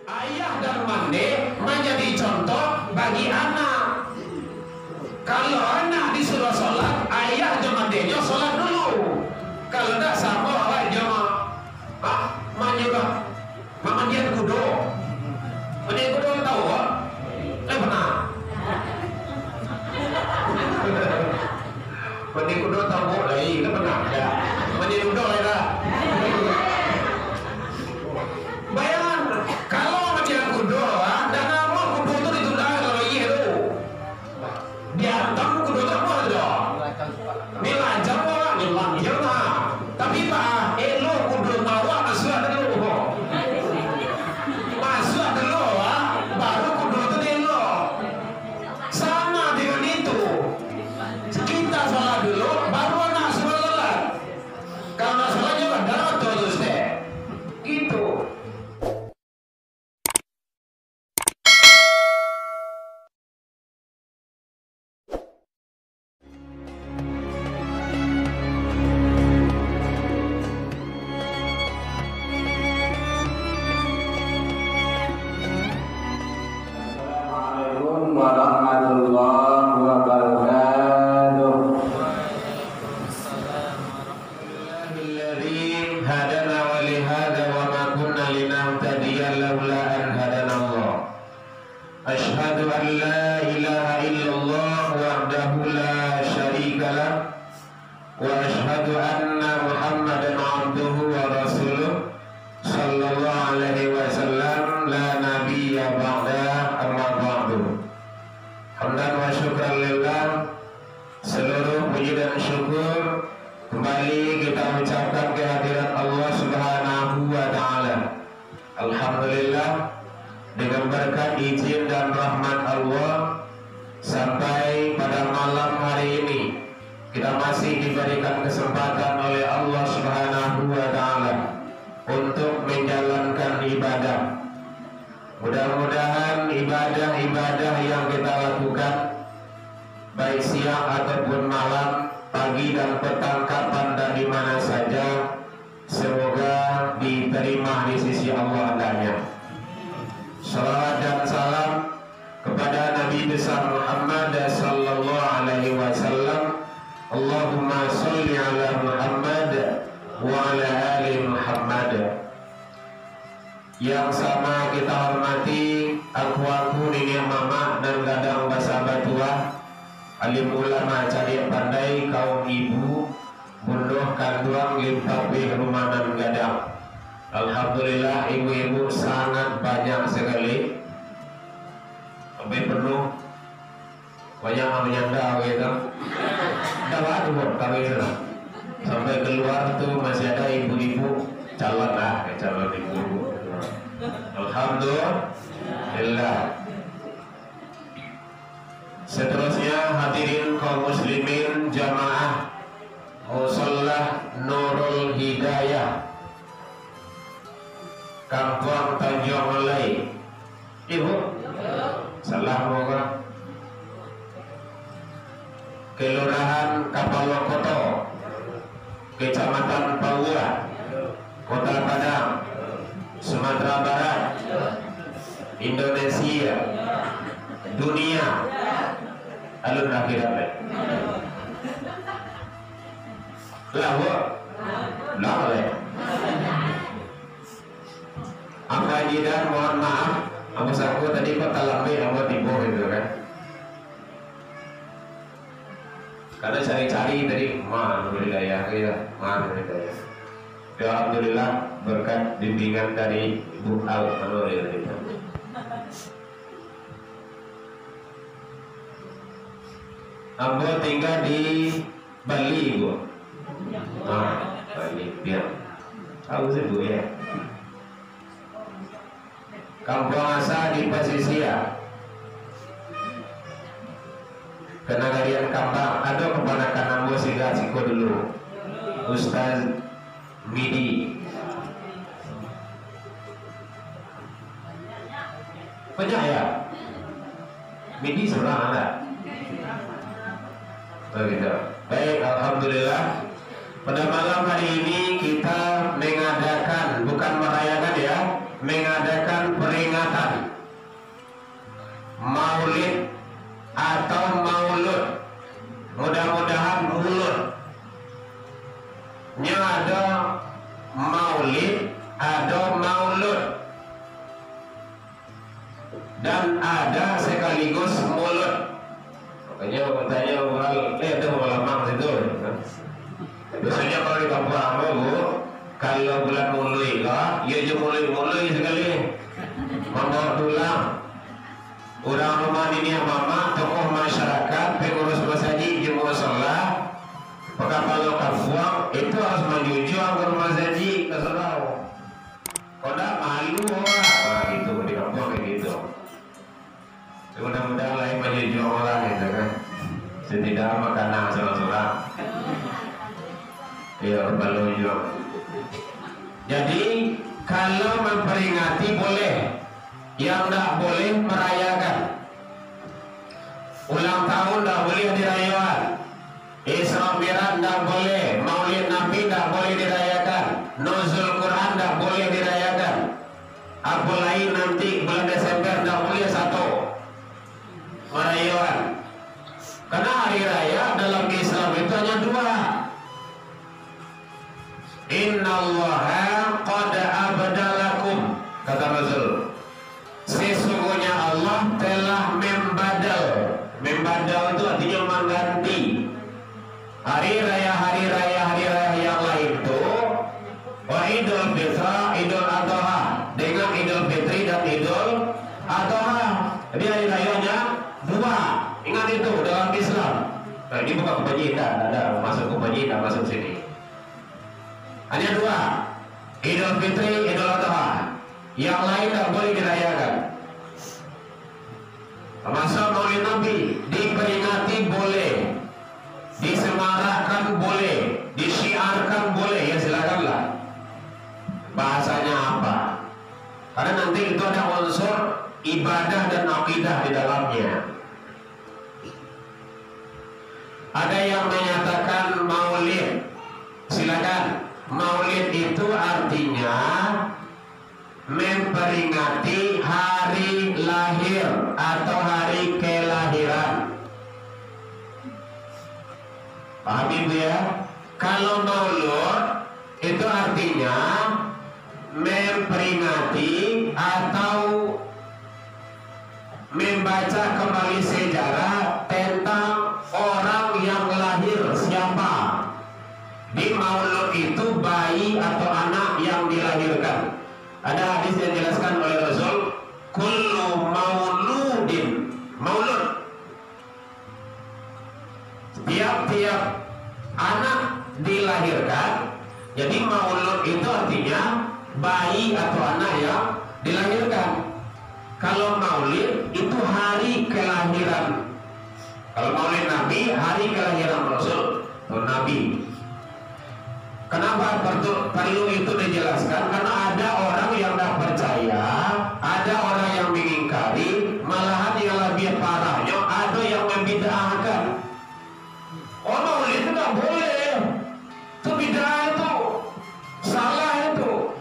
Ayah dan mande menjadi contoh bagi anak. Kalau anak disuruh sholat, ayah dan mandenya sholat dulu. Kalau tidak sama awak jemaah, juga mandian kudo. Mandian kudo tahu tak? Pernah. Mandian kudo tahu lagi, pernah. Ya. Mandian kudo lah. Bayangkan kalau mandian kudo, dan nama kudo itu ditunda kalau itu. Dia tahu kudo itu apa saja. Nilajang orang, nilajang lah. Tapi pak, elo kudo tahu masuk dulu. Masuk dulu, baru kudo itu dulu. Sama dengan itu. Kita sholat dulu, baru anak suruh sholat. Kalau sholat juga dalam terus deh. Gitu. Assalamualaikum warahmatullahi wabarakatuh. Alladzi hadana wa li hadza wa ma kunna linahtadiya laula an hadana Allah. Asyhadu an la ilaha illallah wahdahu la syarika lah wa asyhadu anna Muhammadan abduhu wa rasuluh sallallahu alaihi wasallam la nabiyya ba'da amma ba'du. Hamdan wa syukran lillah. Seluruh puji dan syukur kembali kita ucapkan kehadirat Allah Subhanahu wa taala. Alhamdulillah, dengan berkat izin dan rahmat Allah sampai pada malam hari ini kita masih diberikan kesempatan oleh Allah Subhanahu wa taala untuk menjalankan ibadah. Mudah-mudahan ibadah-ibadah yang kita lakukan baik siang ataupun malam, pagi dan petang, kapan dan di mana saja, semoga diterima di sisi Allah adanya. Salawat dan salam kepada Nabi besar Muhammad sallallahu alaihi wasallam. Allahumma sholli ala Muhammad wa ala ali Muhammad. Yang sama kita hormati aku nenek mama dan gadang basa batua, alim ulama cari pandai, kaum ibu bundoh kanduang limpapi rumah dan gadang. Alhamdulillah ibu-ibu sangat banyak sekali, sampai penuh, banyak yang menyandang gitu. Dapat buat kami sampai keluar tuh masih ada ibu-ibu calon calon ibu-ibu. Alhamdulillah. Seterusnya hadirin kaum muslimin jamaah Musalla Nurul Hidayah Kampung Tanjung Malai. Ibu salah moga Kelurahan Kapalokoto, Kecamatan Paua, Kota Padang, Sumatera Barat, Indonesia, dunia, alun akhirat. Lawa, lawa. Angka jidan, mohon maaf, aku saku tadi kota lambe, aku tipu gitu kan. Karena cari-cari tadi, mana hidayah, mana hidayah. Ya alhamdulillah berkat bimbingan dari Ibu Al-Manur itu. Ambo tinggal di Bali, Bu. Bali, biar tahu sih Bu ya. Kampung asal di Pasisia. Karena kalian kampung ada keponakan Ambo singgah siko dulu. Ustaz Midi. Banyak ya? Midi seorang ada. Begitu. Baik, alhamdulillah. Pada malam hari ini kita mengadakan, bukan merayakan ya, mengadakan peringatan maulid atau maulud, mudah-mudahan mulut nya ada maulid, ada maulud, dan ada sekaligus mulut. Makanya bertanya orang, itu ulama situ. Biasanya kalau di kampung apa bu, kalau bulan mulai kah, ya mulai sekali, membawa tulang. Orang rumah ini mama, tokoh masyarakat, pengurus masjid, jemaah sholat, kalau kafuang itu harus menuju ke rumah masjid ke Surau. Kalau tidak malu orang, nah gitu di kampung kayak gitu. Mudah-mudahan lain menuju orang itu kan, setidaknya makanan sholat-sholat. Ya menuju. Jadi kalau memperingati boleh. Yang tidak boleh merayakan ulang tahun tidak boleh dirayakan, Isra Mi'raj tidak boleh, Maulid Nabi tidak boleh dirayakan, Nuzul Quran tidak boleh dirayakan. Apalagi nanti bulan Desember tidak boleh satu merayakan, karena hari raya dalam Islam itu hanya dua. Innallaha qad abdalakum, kata Rasul, sesungguhnya Allah telah membadal. Membadal itu artinya mengganti hari raya yang lain itu. Wa Idul Fitri, Idul Adha, dengan Idul Fitri dan Idul Adha. Jadi hari rayanya dua. Ingat itu dalam Islam. Nah, ini bukan kebajikan, tidak ada masuk kebajikan, masuk sini. Hanya dua, Idul Fitri, Idul Adha. Yang lain tak boleh dirayakan. Masa Maulid Nabi diperingati boleh, disemarakkan boleh, disyiarkan boleh, ya silakanlah. Bahasanya apa? Karena nanti itu ada unsur ibadah dan akidah di dalamnya. Ada yang menyatakan maulid, silakan. Maulid itu artinya memperingati hari lahir atau hari kelahiran. Paham ibu ya? Kalau maulud itu artinya memperingati atau membaca kembali sejarah tentang orang yang lahir siapa. Di maulud itu bayi atau anak yang dilahirkan. Ada hadis yang dijelaskan oleh Rasul, kullu mauludin, maulud, tiap-tiap anak dilahirkan. Jadi maulud itu artinya bayi atau anak yang dilahirkan. Kalau maulid itu hari kelahiran. Kalau maulid Nabi hari kelahiran Rasul atau Nabi. Kenapa perlu itu dijelaskan? Karena ada orang yang tidak percaya, ada orang yang mengingkari, malahan yang lebih parahnya ada yang membid'ahkan. Oh, maulid itu tidak boleh, itu bid'ah, itu salah itu.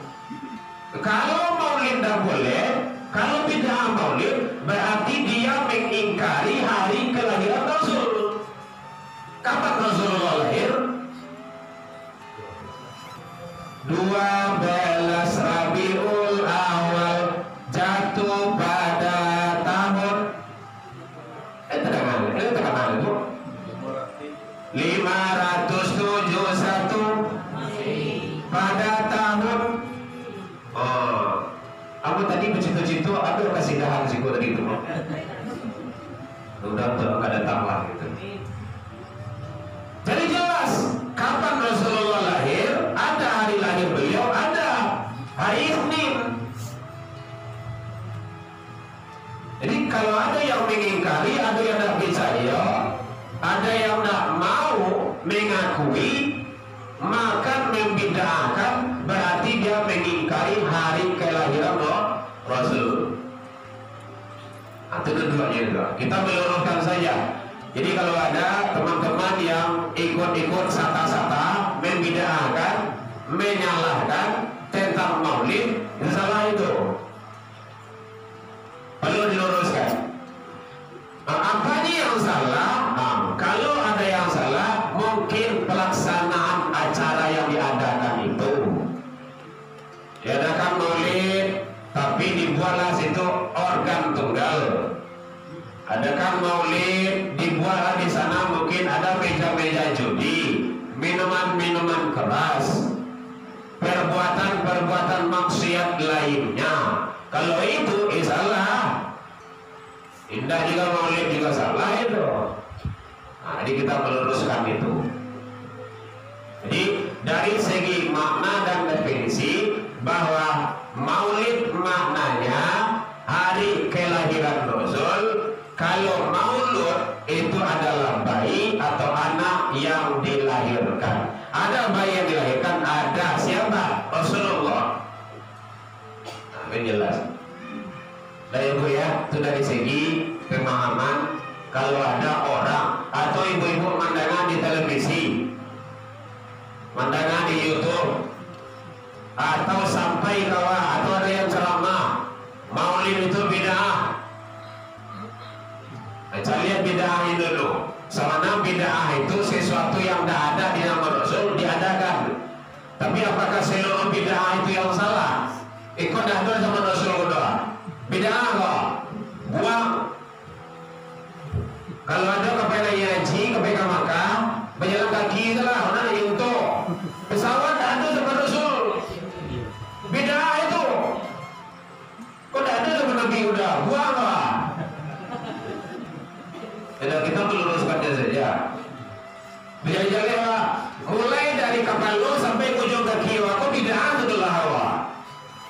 Kalau maulid tidak boleh, kalau bid'ah maulid berarti dia mengingkari hari kelahiran Rasul. Kapan Rasulullah lahir? 12 Rabiul Awal, jatuh pada tahun tengah itu 571 pada tahun. Oh, aku tadi begitu-begitu aku kasih dahan siku tadi itu. Udah tuh nggak ada tambah gitu. Jadi jelas kapan Rasulullah lahir, ada hari lahir beliau, ada hari Isnin. Jadi kalau ada yang mengingkari, ada yang tidak percaya, ada yang tidak mau mengakui, maka membid'ahkan, berarti dia mengingkari hari kelahiran Rasul. Itu keduanya juga. Kita meluruskan saja. Jadi kalau ada teman-teman yang ikut-ikut sata-sata, membid'ahkan, menyalahkan tentang maulid, salah itu. tapi dibuatlah situ organ tunggal. Adakah maulid dibuatlah di sana mungkin ada meja-meja judi, minuman-minuman keras, perbuatan-perbuatan maksiat lainnya. Kalau itu salah. Indah juga maulid juga salah itu. Nah, jadi kita meluruskan itu. Jadi dari segi makna dan definisi bahwa maulid maknanya hari kelahiran Rasul. Kalau maulud itu adalah bayi atau anak yang dilahirkan. Ada bayi yang dilahirkan, ada siapa? Rasulullah. Nah, ini jelas. Dari ibu ya, itu dari segi pemahaman. Kalau ada orang atau ibu-ibu mandangan di televisi, mandangan di YouTube, atau sampai kawan atau ada yang ceramah, maulid itu bid'ah. Nah, lihat bid'ah dulu. Sebenarnya bid'ah itu sesuatu yang tidak ada di nama Rasul diadakan. Tapi apakah seluruh bid'ah itu yang salah? Ikut dah doa sama Rasul doa. Bid'ah kok, buang. Kalau ada kepada haji, kepada Makkah, berjalan kaki itulah, mana untuk pesawat ada sama Rasul. Bid'ah itu. Kok tidak ada sama Nabi udah, buang kok. Dan kita meluruskannya saja. Berjalan-jalan Pak, mulai dari kapal lo sampai ujung kaki kok bid'ah itulah hawa.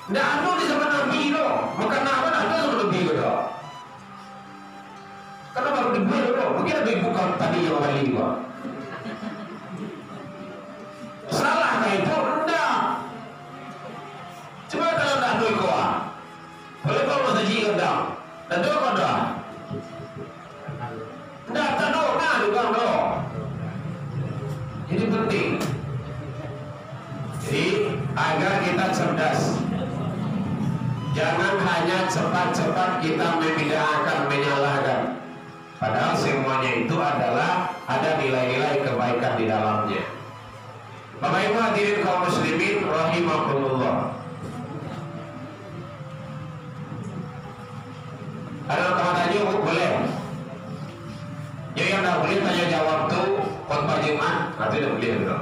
Tidak ada di zaman Nabi lo, maka apa ada sama Nabi lo. Karena baru dibuat lo, mungkin ada buka tadi yang wali lo. Salah kah itu? Tidak. Coba kalau tidak ada kau, boleh kau masih jika dah, dan doa kau dah. Tidak tahu, nah juga lo. Jadi penting. Jadi agar kita cerdas. Jangan hanya cepat-cepat kita membid'ahkan, menyalahkan. Padahal semuanya itu adalah ada nilai-nilai kebaikan di dalamnya. Bapak Ibu hadirin kaum muslimin rahimakumullah. Ada kawan tanya boleh? Ya yang tak boleh tanya jawab tuh khutbah Jumat, nanti tidak boleh gitu.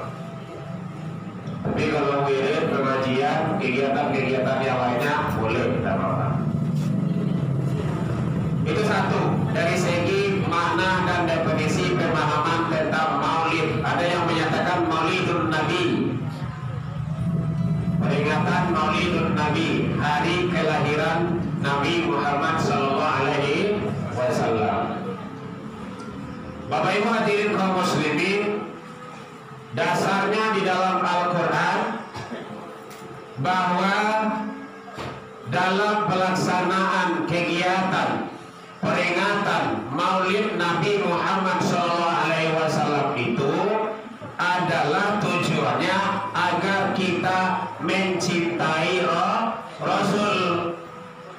Tapi kalau wirid, pengajian, kegiatan-kegiatan yang lainnya boleh, tidak apa-apa. Itu satu dari segi makna dan definisi pemahaman tentang maulid. Ada yang menyatakan maulidun Nabi, peringatan maulidun Nabi, hari kelahiran Nabi Muhammad SAW. Bapak Ibu hadirin kaum muslimin, dasarnya di dalam Al-Quran bahwa dalam pelaksanaan kegiatan peringatan Maulid Nabi Muhammad SAW itu adalah tujuannya agar kita mencintai Rasul.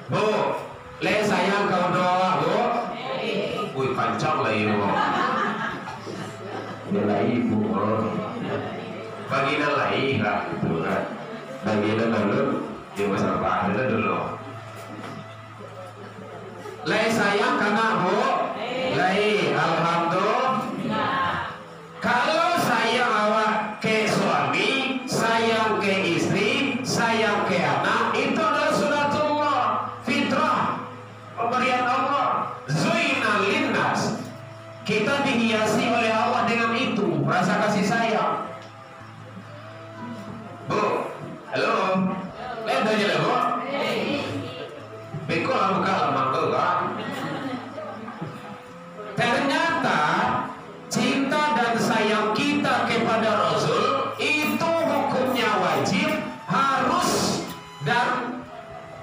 Bu, le sayang kau doa bu. Wih panjang lah ibu. Dia ibu. Bagian lain lah itu kan. Bagian dulu di masa depan dulu. Lai sayang karena bu, lai alhamdulillah. Kalau sayang awak ke suami, sayang ke istri, sayang ke anak, itu adalah sunatullah, fitrah, pemberian Allah. Zuina linnas, kita dihiasi oleh Allah dengan itu, rasa kasih sayang. Bu, halo, lihat aja lah bu. Beko lah buka lemang tuh kan. Ternyata cinta dan sayang kita kepada Rasul itu hukumnya wajib, harus, dan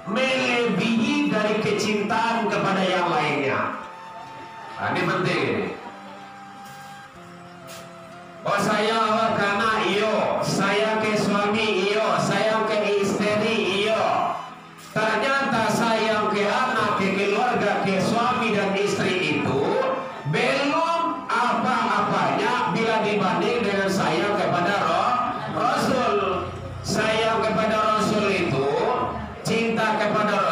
melebihi dari kecintaan kepada yang lainnya. Nah, ini penting ini. Oh sayang karena iyo, sayang ke suami iyo, sayang ke istri iyo. Ternyata sayang ke anak, ke keluarga, ke suami dan istri itu belum apa-apanya bila dibanding dengan sayang kepada Rasul. Sayang kepada Rasul itu, cinta kepada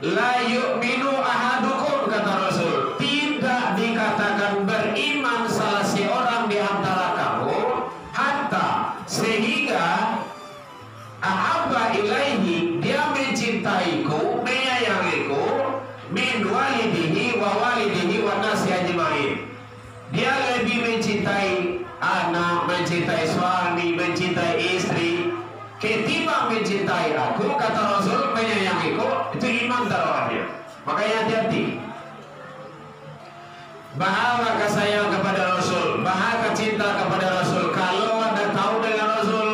La yu'minu ahadukum, kata Rasul, tidak dikatakan beriman salah seorang di antara kamu hatta sehingga ahabba ilaihi, dia mencintaiku, menyayangiku, min walidihi wa walidihi wa nasi ajmain. Dia lebih mencintai anak, mencintai suami, mencintai istri ketimbang mencintai aku, kata Rasul, menyayangiku, itu iman taruhannya. Makanya hati-hati. Bahwa sayang kepada Rasul, bahwa cinta kepada Rasul, kalau Anda tahu dengan Rasul.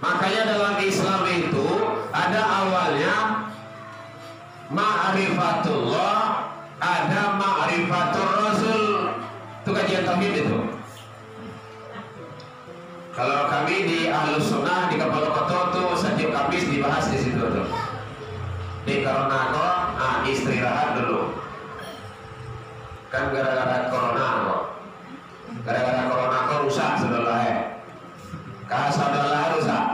Makanya dalam Islam itu ada awalnya ma'rifatullah, ada ma'rifatul Rasul. Itu kajian tauhid itu. Kalau kami di Ahlus Sunnah di Kepala Koto tuh setiap Kamis dibahas di situ tuh. Di corona kok, istirahat dulu. Kan gara-gara corona kok. Gara-gara corona kok rusak saudara. Kah saudara rusak.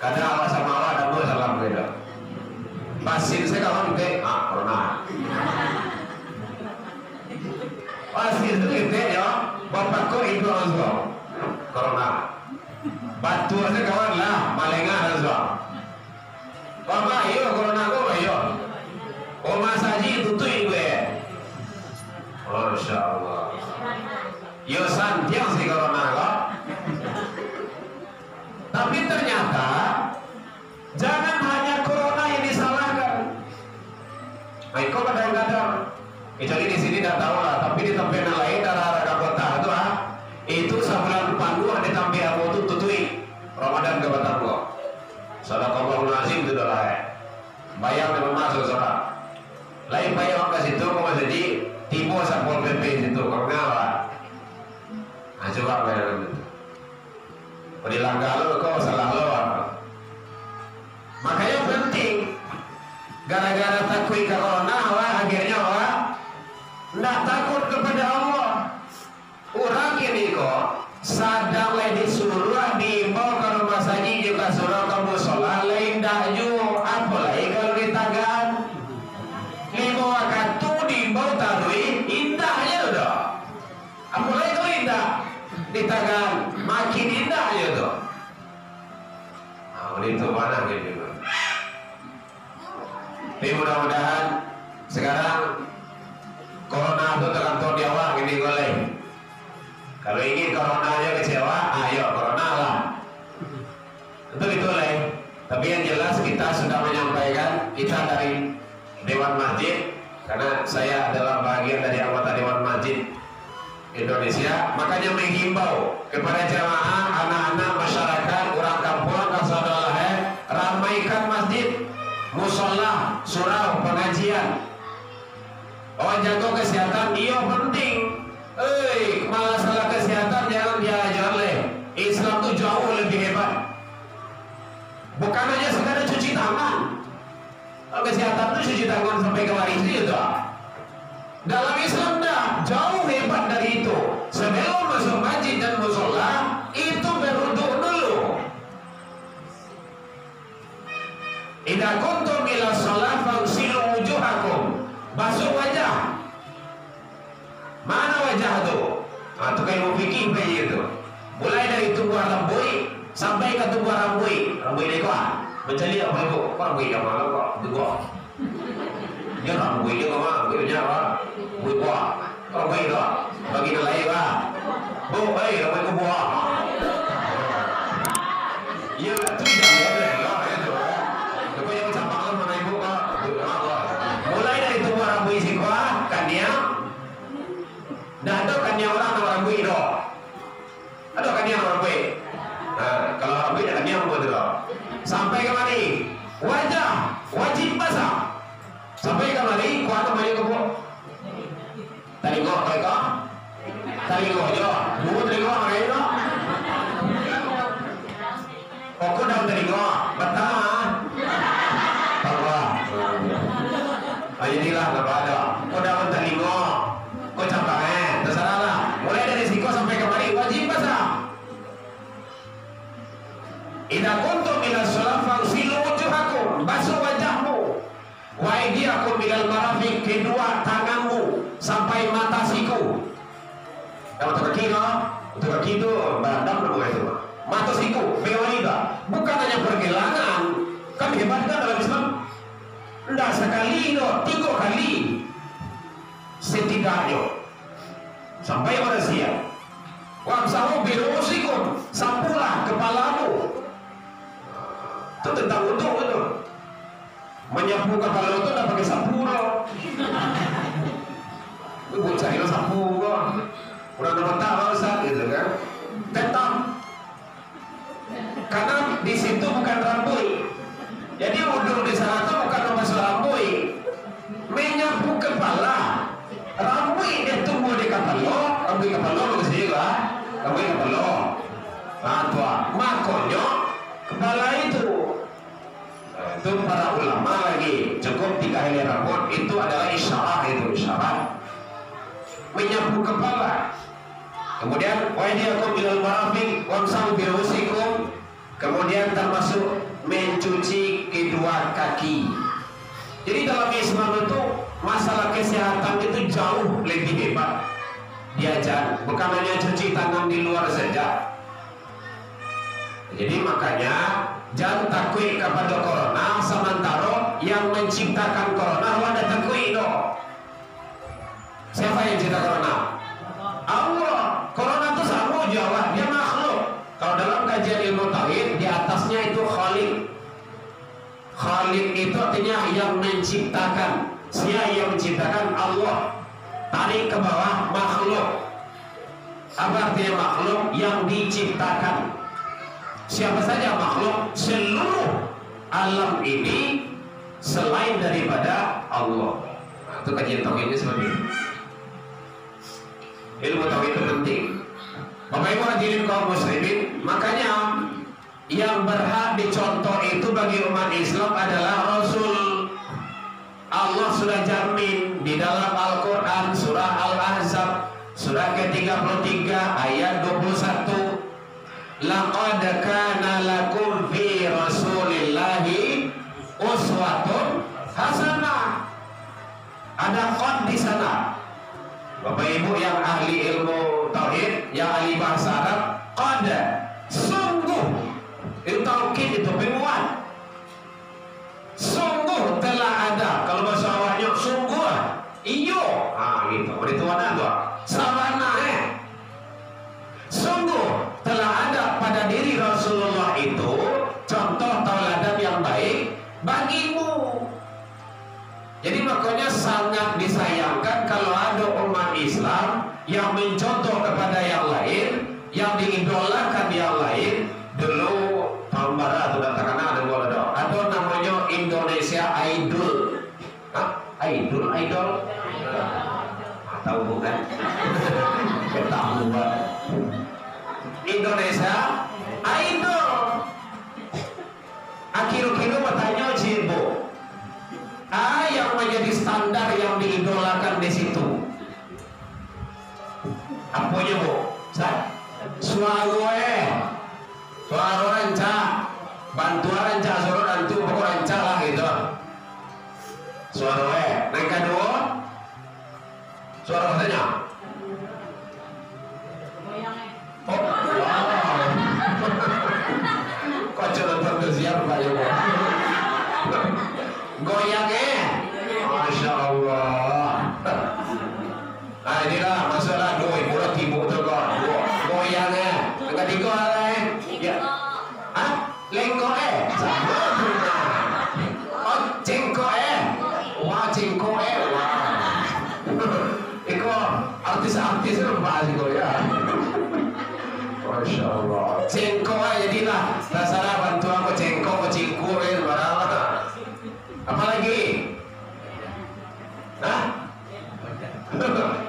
Kadang awas sama awak dan gue salam beda. Pasin saya kawan ke, corona. Pasin itu gitu ya. Bapakku itu langsung. Corona. Batu aja kawan lah, malengan aja. Bapak, iyo corona ko, iyo. O masaji tutuin gue. Masya Allah. Yo santiang si corona ko. Tapi ternyata jangan hanya corona yang disalahkan. Baik, kok kadang-kadang. Kecuali di sini tidak tahu lah, tapi di tempat lain darah kota itu sebulan pandu ada tampil aku tuh tutui Ramadan ke batang gua. Sadaqallahul azim itu adalah bayang dengan masuk saudara. Lain bayang ke situ kok jadi tipu sapol PP situ kok ngapa? Nah coba bayang itu. Di langkah lo kok salah lo apa? Makanya penting gara-gara takut corona akhirnya nggak takut kepada Allah. Orang ini kok sadang lain disuruh diimbau ke rumah sakit juga suruh ke musola lain daju apalagi kalau ditagan 5 waktu diimbau tarui indahnya udah apalagi kalau indah ditagan makin indahnya tuh. Nah itu mana gitu. Tapi mudah-mudahan sekarang corona itu terkantor di awal ini boleh. Kalau ingin corona aja kecewa, ayo corona lah. Tentu itu lah. Tapi yang jelas kita sudah menyampaikan, kita dari Dewan Masjid, karena saya adalah bagian dari anggota Dewan Masjid Indonesia, makanya menghimbau kepada jamaah, anak-anak, masyarakat, orang kampung, saudara, ramaikan masjid, musola, surau, pengajian. Oh jago kesehatan, iya penting. Masalah kesehatan jangan diajar leh. Islam tuh jauh lebih hebat. Bukan hanya sekadar cuci tangan. Kalau kesehatan tuh cuci tangan sampai ke waris itu. Dalam Islam dah jauh hebat dari itu. Sebelum masuk masjid dan musola itu berwudu dulu. Idza kuntum ila shalah fagsilu wujuhakum. Basuh wajah. Mana wajah tuh? Itu kayak fikih begitu. Mulai dari tumbuh rambut sampai ke tumbuh rambut. Rambut ini kok mencari apa itu? Rambut yang mana kok? Itu kok. Dia rambut ini kok mah? Rambutnya apa? Rambut buah. Rambut itu bagi nilai lah. Bu, rambut buah. Iya, itu tidak ada lah itu. Tapi yang campakkan mana ibu kok? Mulai dari tumbuh rambut si kok kan dia. Nah, ada kan yang orang bui itu. Ada kan yang orang bui. Nah, kalau orang bui ada yang buat itu. Sampai kemari wajah wajib basah. Sampai kemari kuat kemari ke tadi kok aja. Buat tadi kok hari itu. Pokok daun tadi kok pertama. Bahwa inilah apa ada. Kok daun tadi kok. Kok campaknya, terserah lah. Mulai dari siko sampai kemari wajib basah. Idza kuntum ila shalah fagsilu wujuhakum, basuh wajahmu. Aidiakum ilal marafiq, kedua tanganmu sampai mata siku. Kalau untuk kaki itu badan berbuat itu. Mata siku, mewanita. Bukan hanya pergelangan. Kan hebat kan dalam Islam? Tidak sekali itu, 3 kali. Setidaknya sampai pada siang. Wamsahu birusikum, sapulah kepalamu. Itu tentang wudhu itu. Menyapu kepala itu tidak pakai sapu loh. Itu bocah itu sapu kok. Udah nomor tahu saat gitu kan. Tetap. Karena di situ bukan rambut. Jadi wudhu di sana itu bukan memasuk rambut. Menyapu kepala. Rambut dia tumbuh di kepala. Rambut kepala bagus juga. Rambut kepala. Nah tua. Makanya kepala itu para ulama lagi cukup 3 helai rambut itu adalah isyarat menyapu kepala. Kemudian waidiakum ilal marafiq wamsahu birusikum, kemudian termasuk mencuci kedua kaki. Jadi dalam Islam itu masalah kesehatan itu jauh lebih hebat diajar, bukan hanya cuci tangan di luar saja. Jadi makanya jangan takut kepada corona, sementara yang menciptakan corona ada takut itu. Siapa yang cipta corona? Allah. Corona itu sama jawab, dia makhluk. Kalau dalam kajian ilmu tauhid di atasnya itu khaliq. Khaliq itu artinya yang menciptakan. Siapa yang menciptakan? Allah. Tarik ke bawah makhluk. Apa artinya makhluk? Yang diciptakan. Siapa saja makhluk seluruh alam ini selain daripada Allah. Nah, itu kajian tauhidnya seperti itu. Ilmu tauhid itu penting. Bapak Ibu hadirin kaum muslimin, makanya yang berhak dicontoh itu bagi umat Islam adalah Rasul. Allah sudah jamin di dalam Al-Quran surah Al-Ahzab surah ke-33 ayat 21. Laqad kana lakum fi rasulillahi uswatun hasanah. Ada qad di sana. Bapak Ibu yang ahli ilmu tauhid, yang ahli bahasa Arab, qad sungguh. Itu taukid, itu penguat. Sungguh telah ada. Kalau bahasa awalnya sungguh. Iyo. Ah gitu. Berituan tuh. Sabana sungguh telah ada pada diri Rasulullah itu contoh tauladan yang baik bagimu. Jadi makanya sangat disayangkan kalau ada umat Islam yang mencontoh kepada yang lain, yang diidolakan yang lain. Dulu tahun barat atau terkenal ada namanya Indonesia Idol. Hah? Idol? Tahu bukan? Tahu banget. Indonesia Idol. Akhir-akhir bertanya Cibo, yang menjadi standar yang diidolakan di situ. Apanya Bu? Suara ranca, bantuan ranca, suara rantu, pokok ranca lah gitu. Suara naik kedua, suara katanya. Oh, wow. Kok jalan terkesiap Pak Yogo? Goyangnya, Masya Allah. Nah inilah masalah doi murah tibu tu kok. Goyangnya, enggak digoreng. Ya, lengko sama punya. Oh cengko wah cengko wah. Iko artis-artis itu bahas goyang. Masya Allah. Cengko jadilah dasarnya bantu aku cengko barang. Apalagi? Hah?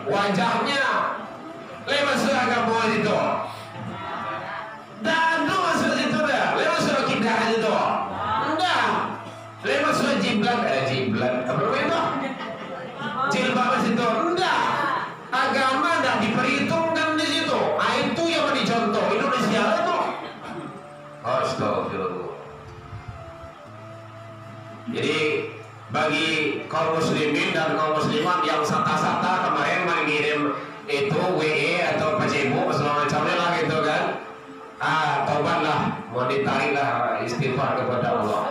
Wajahnya lewat surga bawah itu. Dan lu masuk situ dah. Lewat surga kita itu. Enggak. Lewat surga jiblat. Apa itu? Jilbab situ. Enggak. Agama dah diperhitungkan di situ. Itu yang dicontoh. Indonesia itu. Astagfirullah. Jadi bagi kaum muslimin dan kaum muslimat yang sata-sata kemarin mengirim itu WE atau Facebook segala macamnya lah gitu kan. Taubatlah, mau ditariklah istighfar kepada Allah.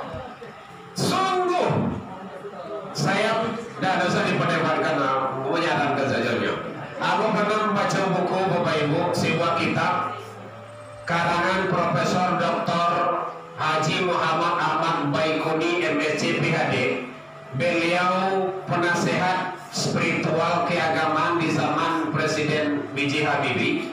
Sungguh saya tidak usah diperdebatkan, menyarankan saja. Aku pernah membaca buku Bapak Ibu, sebuah kitab karangan Profesor Dr. Haji Muhammad Ahmad Baikuni MSc PhD. Beliau penasehat spiritual keagamaan di zaman Presiden B.J. Habibie.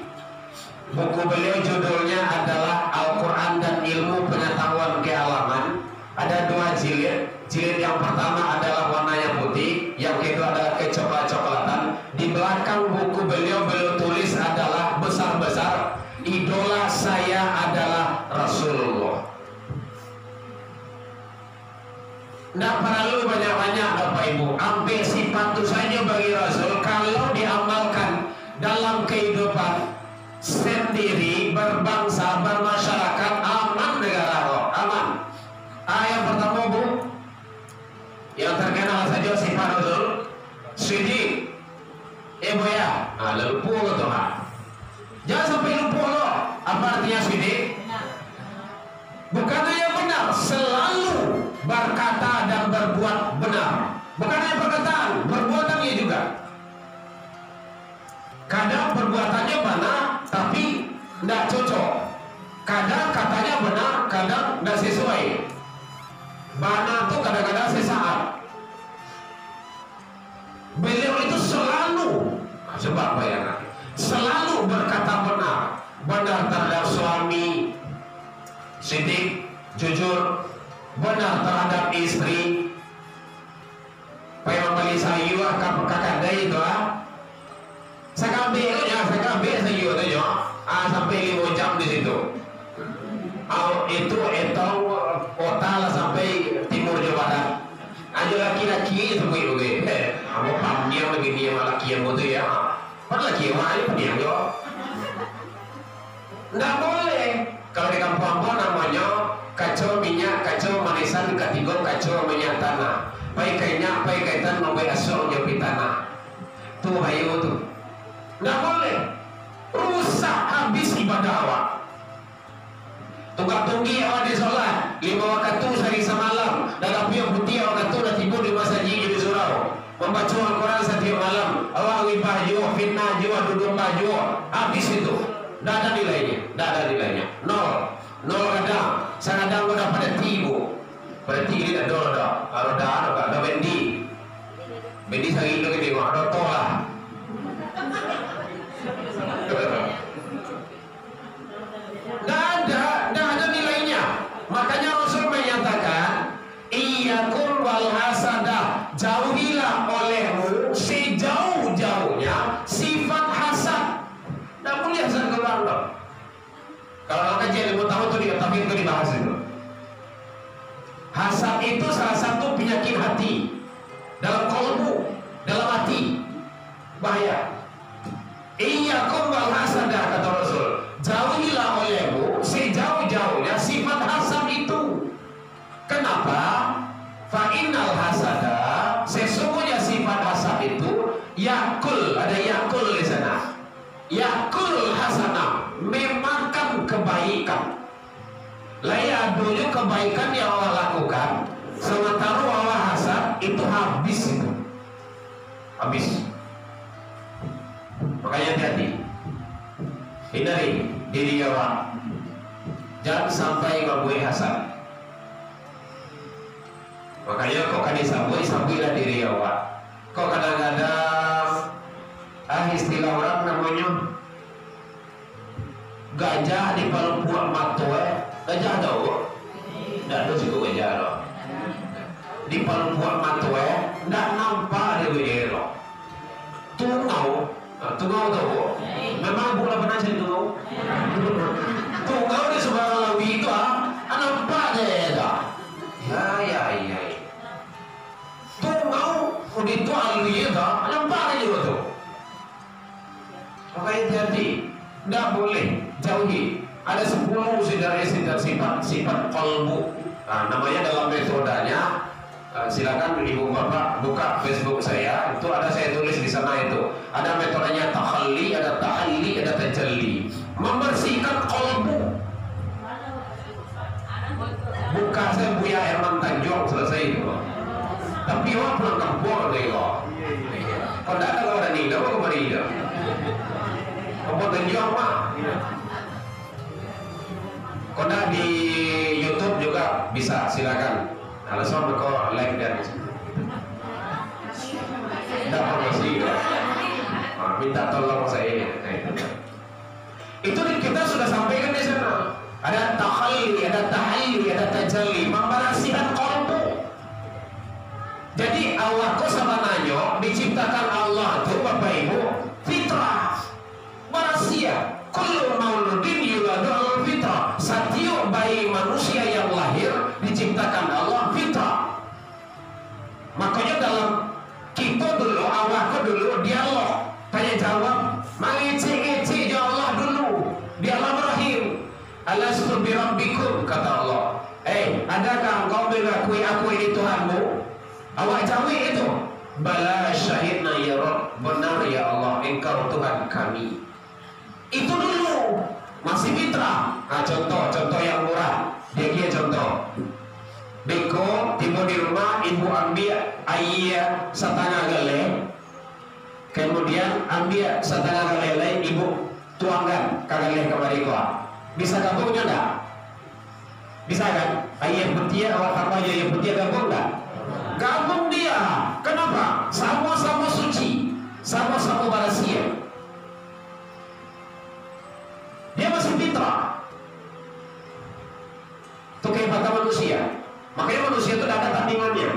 Buku beliau judulnya adalah Al-Quran dan Ilmu Pengetahuan Kealaman. Ada 2 jilid. Jilid yang pertama adalah warnanya putih, yang kedua adalah kecoklat-coklatan. Di belakang buku beliau tulis adalah besar-besar, idola saya adalah Rasulullah. Tidak perlu banyak-banyak Bapak Ibu. Ambil sifat itu saja bagi Rasul. Kalau diamalkan dalam kehidupan sendiri, berbangsa, bermasyarakat, aman negara Allah, aman. Yang pertama Bu, yang terkenal saja sifat Rasul, Sidi, Bu ya, lupa ke Tuhan. Jangan sampai lupa loh. Apa artinya Sidi? Bukannya yang benar, selalu berkata dan berbuat benar. Bukan hanya perkataan, perbuatannya juga. Kadang perbuatannya benar, tapi tidak cocok. Kadang katanya benar, kadang tidak sesuai. Benar itu kadang-kadang sesaat. Beliau itu selalu, coba bayangkan, selalu berkata benar. Benar terhadap suami, sidik, jujur, benar terhadap istri. Payah beli sayur kakak day itu saya ambil sayur itu sampai 5 jam di situ. Itu etong otal sampai timur Jawa Barat. Aja laki-laki itu begitu. Kamu pamnya begini sama laki yang betul ya. Padahal laki yang mana ini yang jawab. Nggak boleh. Kalau di kampung-kampung namanya kacau minyak, kacau manisan, ketiga kacau minyak tanah. Baik kaitan membuat asal jauh tanah. Tuh ayo tuh. Nggak boleh. Rusak habis ibadah awak. Tukar tunggi awak di sholat 5 waktu sehari semalam. Dan api yang putih awak kata dah tidur di masjid di surau. Membaca Al-Quran setiap malam. Awak wibah jua, fitnah jua, duduk jua. Habis itu. Tidak ada nilainya, nol kadang. Kadang kau dapat tibu, berarti ini dah dol dah. Kalau dah bendi sehari itu kita ada tolah. Tidak ada nilainya. Makanya Rasul menyatakan, iyyakum wal hasadah, jauhilah olehmu sejauh-jauhnya sifat hasad. Tidak boleh hasad keluar loh. Kalau kajian 5 tahun itu diketahui itu dibahas itu. Hasad itu salah satu penyakit hati, dalam kolbu, dalam hati, bahaya. Iyyakum wal hasadah, kata Rasul, jauhilah olehmu sejauh-jauhnya sifat hasad itu. Kenapa? Fa innal hasada, sesungguhnya sifat hasad itu yakul, ada yakul di sana. Yakul hasanah, memakan kebaikan. Layak dulu kebaikan yang Allah lakukan, sementara Allah hasad itu habis itu. Habis. Makanya hati-hati. Hindari diri awak. Jangan sampai membuat hasad. Makanya kok kan sabuilah diri awak. Kok kadang-kadang istilah orang namanya gajah di palu buat matoe. Gajah tahu? Tidak ada juga gajah loh. Di palu buat matoe, tidak nampak dia gajah loh. Tungau tahu? Memang bukan pernah jadi tungau. Tungau di sebelah lebih itu nampak dia dah. Ya. Tungau begitu alunya dah, nampak dia juga tu. Makanya jadi tidak boleh jauhi. Ada 10 sifat kalbu. Namanya dalam metodenya silakan ibu bapak buka Facebook saya, itu ada saya tulis di sana itu. Ada metodenya takhalli, ada tahalli, ada tajalli. Membersihkan kolbu. Buka saya Buya Herman Tanjung selesai itu. Tapi orang pulang kampung ada kok. Kalau tidak ada orang Nida, apa kemana Nida? Kampung Tanjung mah. Kalau tidak di YouTube juga bisa, silakan. Kalau soal kau like dan tidak promosi ya. Minta tolong saya. Itu kita sudah sampaikan di sana. Ada takhalli, ada tahalli, ada tajalli, membersihkan kolbu. Jadi Allah kau sama nanyo diciptakan Allah itu Bapak Ibu fitrah manusia. Kullu mauludin yuladu al fitrah. Setiap bayi manusia yang lahir diciptakan Allah fitrah. Makanya dalam kita dulu, awak dulu dialog, tanya jawab, mengece-ngece ya Allah dulu di alam rahim. Alastu bi rabbikum, kata Allah. Adakah engkau mengakui aku ini Tuhanmu? Awak jawab itu, bala syahidna ya Rabb, benar ya Allah engkau Tuhan kami. Itu dulu masih fitrah. Contoh yang murah. Dia contoh. Beko tiba di rumah, ibu ambil ayah setengah galai, kemudian ambil setengah galai lain, ibu tuangkan ke galai kembali kau. Bisa gabungnya enggak? Bisa kan? Ayah betia, awak tambah ayah betia gabung enggak? Gabung dia. Kenapa? Sama-sama suci, sama-sama barasia. Dia masih fitrah. Itu kehebatan manusia. Makanya manusia itu ada tandingannya.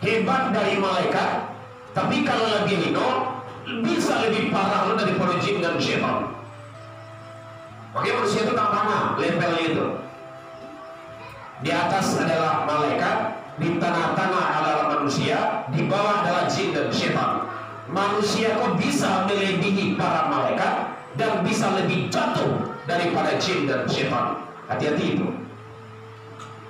Hebat dari malaikat, tapi kalau lagi hino bisa lebih parah daripada jin dan syaitan. Makanya manusia itu tak mana levelnya itu. Di atas adalah malaikat, di tengah-tengah adalah manusia, di bawah adalah jin dan syaitan. Manusia kok bisa melebihi para malaikat dan bisa lebih jatuh daripada jin dan syaitan. Hati-hati itu.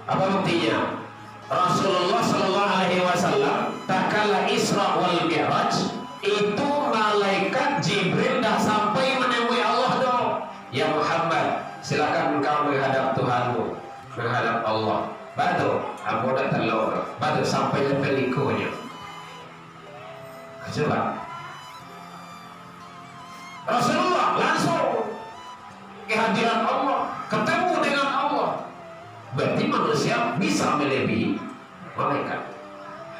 Apa buktinya? Rasulullah Sallallahu Alaihi Wasallam takala Isra wal Mi'raj, itu malaikat Jibril dah sampai menemui Allah dong. Ya Muhammad, silakan engkau menghadap Tuhanmu, menghadap Allah. Batu, aku dah telur. Batu sampai level ikonya. Coba. Rasulullah langsung kehadiran Allah, ketemu dengan Allah. Berarti manusia bisa melebihi malaikat.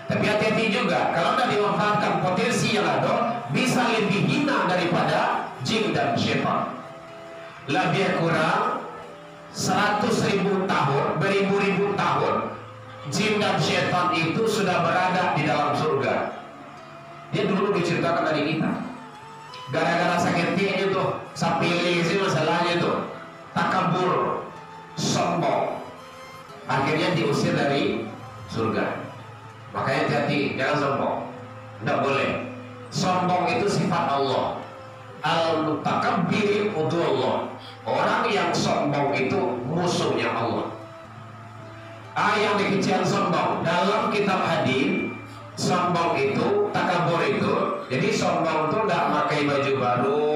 Tapi hati-hati juga, kalau tidak dimanfaatkan potensi yang ada, bisa lebih hina daripada jin dan syaitan. Lebih kurang 100.000 tahun, beribu-ribu tahun, jin dan syaitan itu sudah berada di dalam surga. Dia dulu diceritakan dari kita. Gara-gara sakit itu, sapili sih masalahnya itu, takabur, sombong, akhirnya diusir dari surga. Makanya hati-hati, jangan sombong. Tidak boleh. Sombong itu sifat Allah. Al-mutakabbir udullah. Orang yang sombong itu musuhnya Allah. Yang dikecian sombong dalam kitab hadis, sombong itu, takabur itu. Jadi sombong itu tidak pakai baju baru,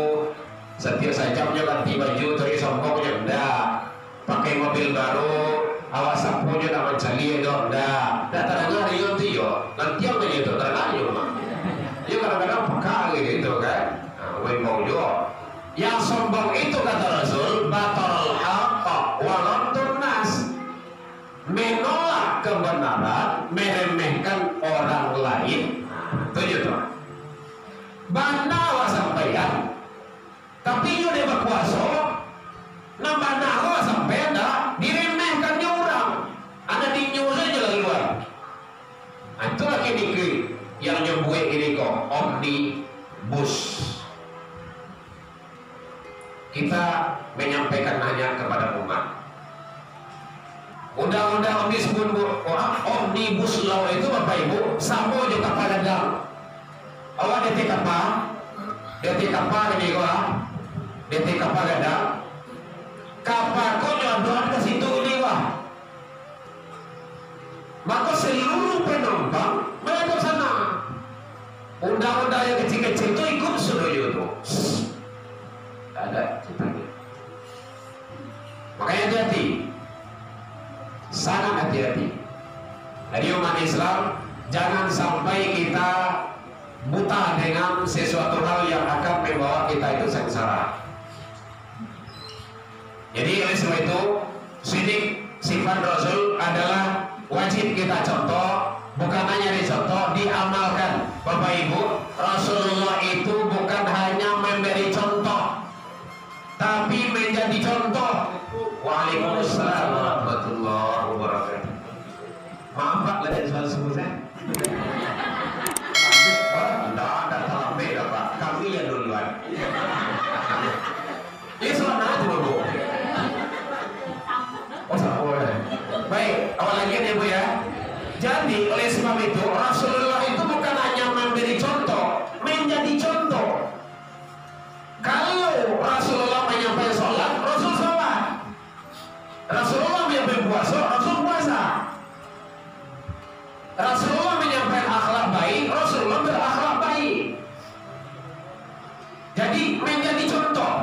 setiap sajamnya ganti baju, terus sombongnya tidak. Pakai mobil baru, awak sapunya tak mencari itu tidak. Tidak terdengar itu yo, nanti yang itu terdengar yo mah. Yo kadang-kadang peka gitu kan. Wembong juga. Yang sombong itu kata Rasul, batal haqqa wa ghamtun nas. Menolak kebenaran, meremehkan orang lain. Tujuh tuh. Banawa sampeyan, tapi nyu dia berkuasa, nambah nawa sampeyan dah diremehkannya orang. Ada di nyu saja lagi luar. Itulah kini yang nyebut ini kok omnibus. Kita menyampaikan hanya kepada umat. Undang-undang omnibus law itu Bapak Ibu sama juga pada dalam. Awak detik apa ini gua? Detik apa ada? Kapal kau nyodoan ke situ ini wah. Maka seluruh penumpang Undang-undang yang kecil-kecil itu ikut suruh itu. Tidak ada ceritanya. Makanya hati-hati, sangat hati-hati. Jadi umat Islam jangan sampai kita buta dengan sesuatu hal yang akan membawa kita itu sengsara. Jadi oleh sebab itu sidik sifat Rasul adalah wajib kita contoh, bukan hanya dicontoh, diamalkan. Bapak Ibu, Rasulullah itu bukan hanya memberi contoh, tapi menjadi contoh. Waalaikumsalam warahmatullahi wabarakatuh. Maaf Pak, lagi soal sebut saya. Tidak sampai dah Pak, kami yang duluan. Ini soal mana tuh Bu? Oh boleh. Baik, awal lagi nih Bu ya. Jadi oleh sebab itu Rasulullah itu bukan hanya memberi contoh, menjadi contoh. Kalau Rasulullah menyampaikan sholat, Rasul sholat. Rasulullah menyampaikan puasa, Rasul puasa. Rasulullah menyampaikan akhlak baik, Rasulullah berakhlak baik. Jadi menjadi contoh.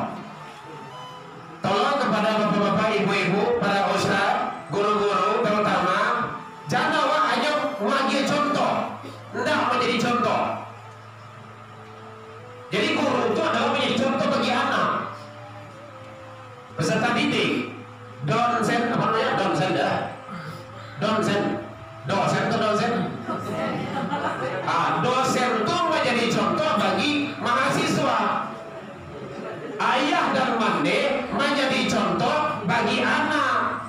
Tolong kepada bapak-bapak, ibu-ibu, para ustaz, guru-guru terutama, jangan hanya menjadi contoh, tidak menjadi contoh. Jadi guru itu adalah menjadi contoh bagi anak. Peserta didik, dosen apa namanya? Dosen dah. Dosen itu menjadi contoh bagi mahasiswa. Ayah dan mande menjadi contoh bagi anak.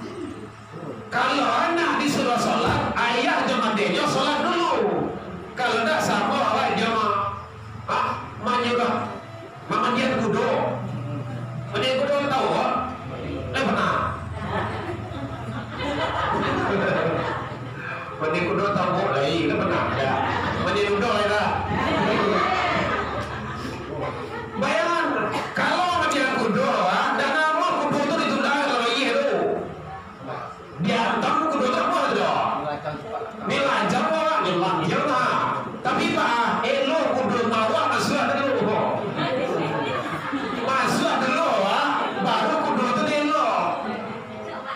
Kalau anak disuruh sholat, ayah dan mandenya sholat dulu. Kalau tidak sama awak jemaah menyuruh mama dia kudo. Dia kudo tahu kok? Pernah. Mandi kudo tahu lagi, pernah ya. Mandi kudo lah. Bayangan kalau mandi kudo, dan nama kudo itu ditunda kalau iya tu. Dia tahu kudo itu apa tu? Milajang lah, milajang lah. Tapi pak, elo kudo tahu masuk dulu. Masuk dulu, baru kudo itu elo.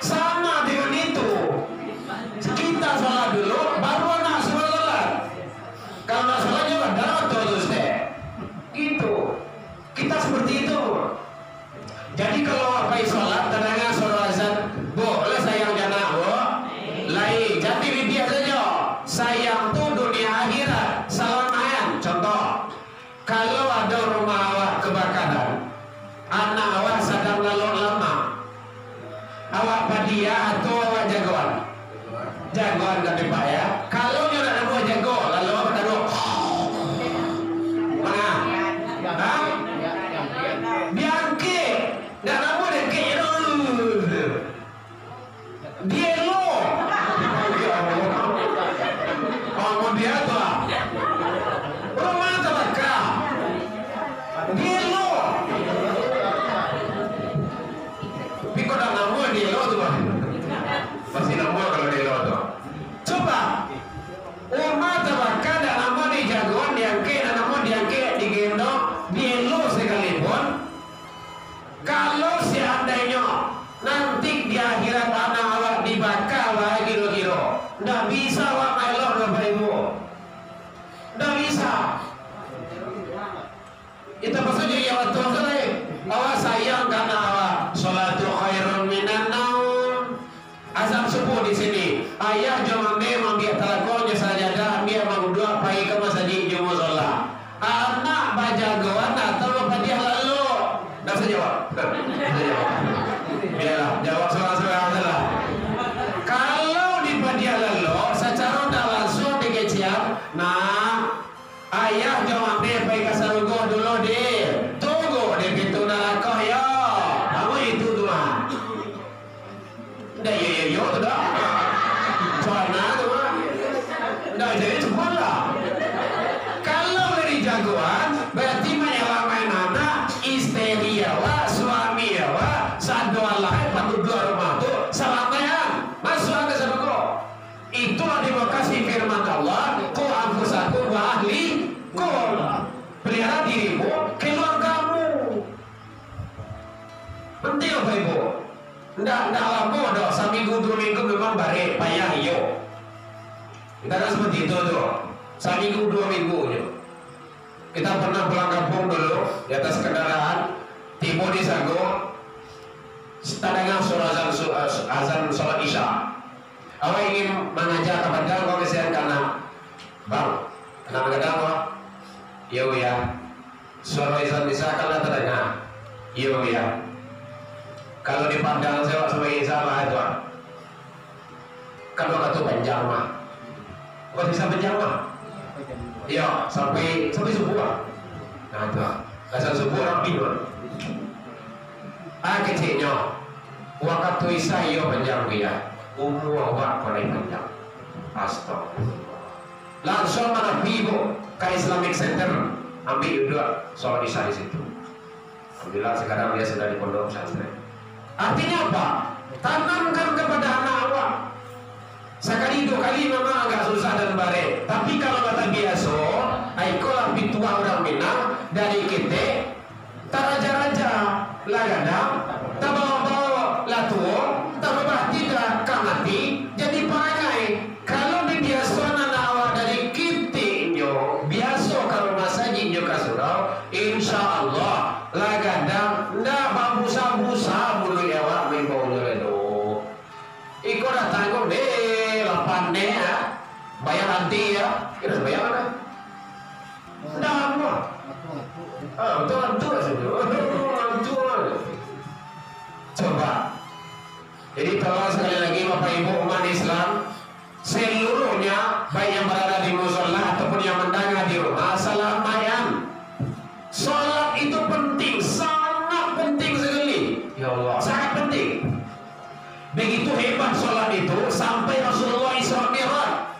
Sama dengan itu. Kita sholat dulu, baru anak sholat. Kalau anak sholatnya dalam terus deh. Gitu. Kita seperti itu. Jadi kalau apa sholat, terdengar suara azan, boleh sayang jana, bu. Lain, jadi bibiak saja. Sayang tuh dunia akhirat. Salam ayam. Contoh, kalau ada rumah awak kebakaran, anak awak sedang lalu lama, awak padia atau awak jagoan? Jagoan kan Pak ya. Kalau nyorak ada buah jago, lalu apa taruh? Mana? Hah? Biangke. Nggak nama deke dulu. Dia lo. Oh dia tuh. Rumah terbakar. Dia lo. Pikir dah nama dia lo tuh. Pasti nama kalau dia lo tuh. Coba umat terbakar dan nama di jagoan diangke dan nama diangke digendong dielo sekalipun. Kalau seandainya nanti di akhirat anak awak dibakar lah kilo-kilo, nggak bisa awak melok Bapak Ibu, nggak bisa. Itu maksudnya ya waktu lain awak sayang karena awak sholatul khairun minan naum. Azam subuh di sini, ayah jangan membiak talakonya sajadah, biar mengudua pagi ke masjid jumu sholat. Anak bajagoan atau bapak dia lalu, nggak bisa jawab. Biarlah jawab soal-soal adalah. Kalau di dia lalu, secara tidak langsung dikeciam, nah ayah jangan pagi ke sarugo dulu deh. Bapak Ibu. Ndak lama dong, seminggu 2 minggu memang bare payah iyo. Kita kan seperti itu tuh, seminggu 2 minggu yo. Kita pernah pulang kampung dulu di atas kendaraan, tiba di Sago, setengah azan sholat isya. Awak ingin mengajak kepada kau kesian karena bang, kenapa kadang kau? Ya, suara azan isya kalau terdengar, ya. Kalau dipandang saya sebagai sama itu, kalau kata panjang mah, kau bisa panjang mah? Iya, sampai subuh. Nah itu, asal subuh rapi dulu. Kecilnya, waktu isa iyo panjang dia, umur awak paling panjang. Astagfirullah. Langsung mana ibu ke Islamic Center, ambil dua sholat isya di situ. Alhamdulillah sekarang dia sudah di pondok pesantren. Artinya apa? Tanamkan kepada anak awak. Sekali 2 kali memang agak susah dan bare. Tapi kalau kata biasa, aikolah pitua orang Minang dari kita, taraja-raja lah gadang, tak bawa-bawa lah tua, tak bawa tidak kamati, jadi pakai. Kalau di biasa anak awak dari kita nyo, biasa kalau masa jinyo kasurau, insya Allah lah gadang, ndak babusa-busa bulu awak membau nyoledo. Iko datang kok pandai ya, bayar nanti ya, kira bayar mana? Tidak apa. Betul saja. Coba. Jadi tolong sekali lagi Bapak Ibu umat Islam, seluruhnya baik yang berada di musola ataupun yang mendengar di rumah, salamatan. Sholat itu penting, sangat penting sekali. Ya Allah, sangat penting. Begitu hebat sholat itu sampai Rasulullah Isra Mi'raj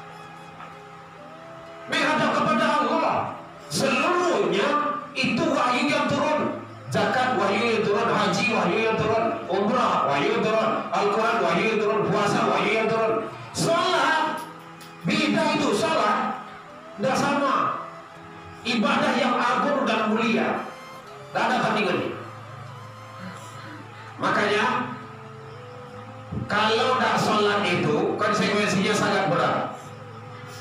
menghadap kepada Allah. Seluruhnya itu wahyu yang turun. Zakat wahyu yang turun, haji wahyu yang turun, umrah wahyu yang turun, Al-Quran wahyu yang turun, puasa wahyu yang turun. Sholat beda itu, sholat tidak sama. Ibadah yang agung dan mulia, tidak ada tandingannya. Makanya kalau tidak sholat itu konsekuensinya sangat berat.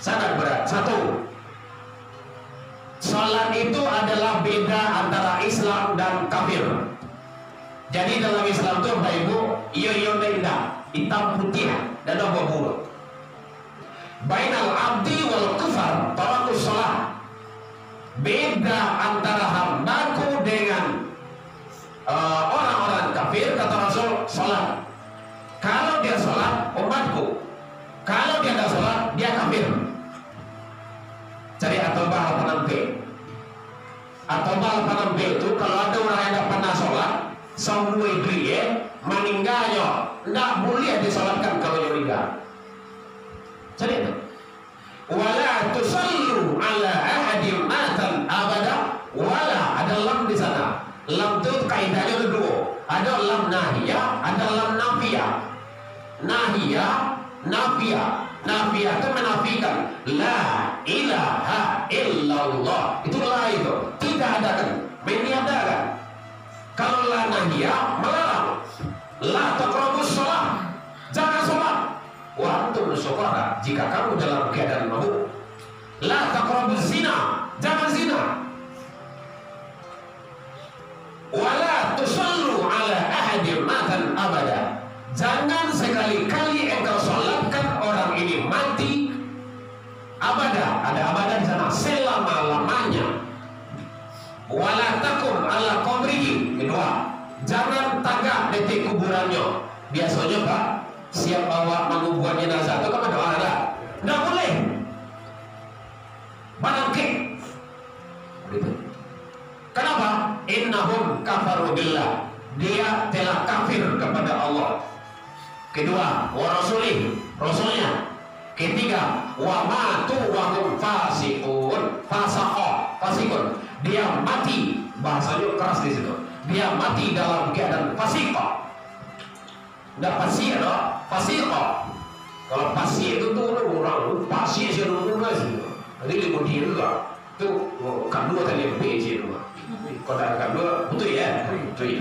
Sangat berat. Satu, sholat itu adalah beda antara Islam dan kafir. Jadi dalam Islam itu Bapak Ibu, iyo beda, hitam putih dan apa buruk. Bainal abdi wal kufar tarakus sholat. Beda antara hambaku dengan orang-orang kafir, kata Rasul, sholat. Kalau dia sholat, umatku. Kalau dia tidak sholat, dia kafir. Cari At-Taubah 86b. At-Taubah 86b itu kalau ada orang yang tidak pernah sholat, semua dia meninggalnya, tidak boleh disolatkan kalau dia meninggal. Cari itu. Wala tusallu ala ahadin matan abada. Wala, ada lam di sana. Lam itu kaidahnya ada 2. Ada lam nahiyah, ada lam nafiyah. Nafiyah itu menafikan la ilaha illallah. Itu la itu tidak ada kan, meniadakan. Kalau la nahiyah melarang, la taqrabus shalah, jangan sholat. Wa antum syuhada, jika kamu dalam keadaan mabuk. La taqrabuz zina, jangan zina. Wala tusallu ala ahadin matan abada, jangan sekali-kali engkau sholatkan orang ini mati abada. Ada abada di sana, selama-lamanya. Wala takum ala qabrihi, kedua, jangan tagak detik kuburannya. Biasanya Pak, siap bawa menguburkan jenazah itu kepada orang ada, tidak boleh. Bangkit. Begitu. Kenapa? Innahum kafaru billah, dia telah kafir kepada Allah. Kedua, wa rasulih, rasulnya. Ketiga, wa matu wa hum fasiqun, fasikun. Dia mati, bahasanya keras di situ. Dia mati dalam keadaan fasiqah. Enggak fasik, fasiqah. Kalau fasik itu tuh orang fasik sih dulu guys. Nanti kemudian juga tuh kedua tadi PC rumah. Kalau kedua betul ya, betul.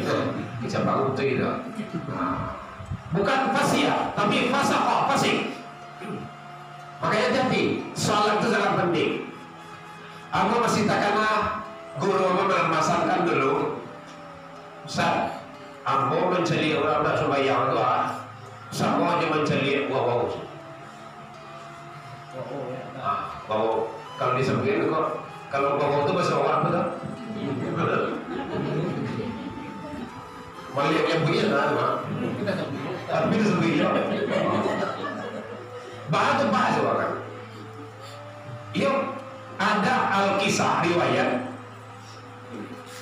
Bisa bangun tuh itu. Bukan fasya, tapi fasaqah, fasik. Makanya jadi sholat itu sangat penting. Aku masih tak kena guru memasangkan dulu. Ustaz, aku mencari orang tak sembahyang tu sama aja mencari wow. Wow. Kalau disebutkan kok, kalau wow itu bahasa orang apa tuh? Malah yang punya nama, tapi itu sebetulnya. Bahasa orang. Iya, ada Al-Kisah riwayat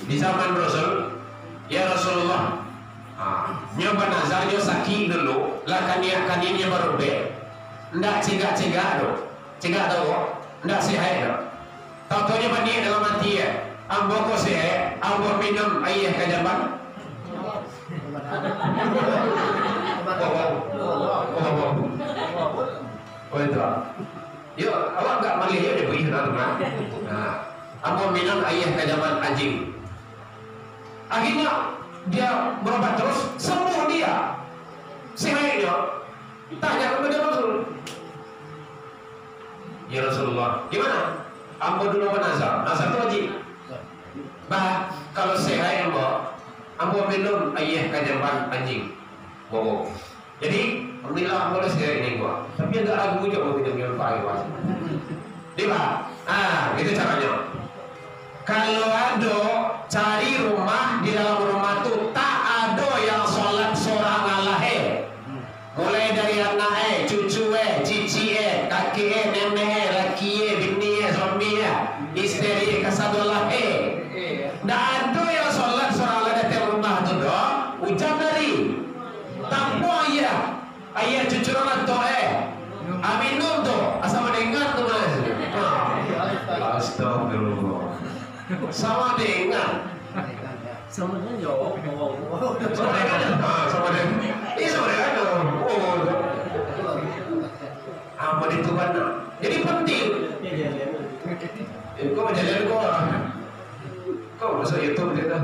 di zaman Rasul. Ya Rasulullah, nyoba nazar nyo sakit dulu, lah kania baru be. Ndak cegah do, cegah do, ndak sehat do. Tahu-tahu bani dalam hati ya, ambo ko sehat, ambo minum ayah kajaban. Oh itu. Yo, awak enggak melihat dia begini ambo minum ayah kajaban anjing. Akhirnya dia berobat terus, sembuh dia. Sehatnya, tanya kepada Rasul. Ya Rasulullah, gimana? Ambo dulu menazar, nazar itu wajib. Kalau sehat ambo minum ayah kajaban anjing. Bobo. Jadi, alhamdulillah boleh sehat ini gua. Tapi agak ragu juga mau minum pagi wajib. Diba? Itu caranya. Kalau ada cari rumah, di dalam rumah itu tak ada yang sholat seorang alahe. Mulai dari anak cucu cici kaki nenek laki bini suami istri kasadolah tak ada yang sholat seorang alahe di rumah itu doh. Hujan dari tanpa ayah cucu orang tu aminum tu asal mendengar tu mas. Astagfirullah. Sama dengan sama dengan jawab sama dengan apa itu benar. Jadi penting. Kau menjadi kau masuk YouTube dia dah.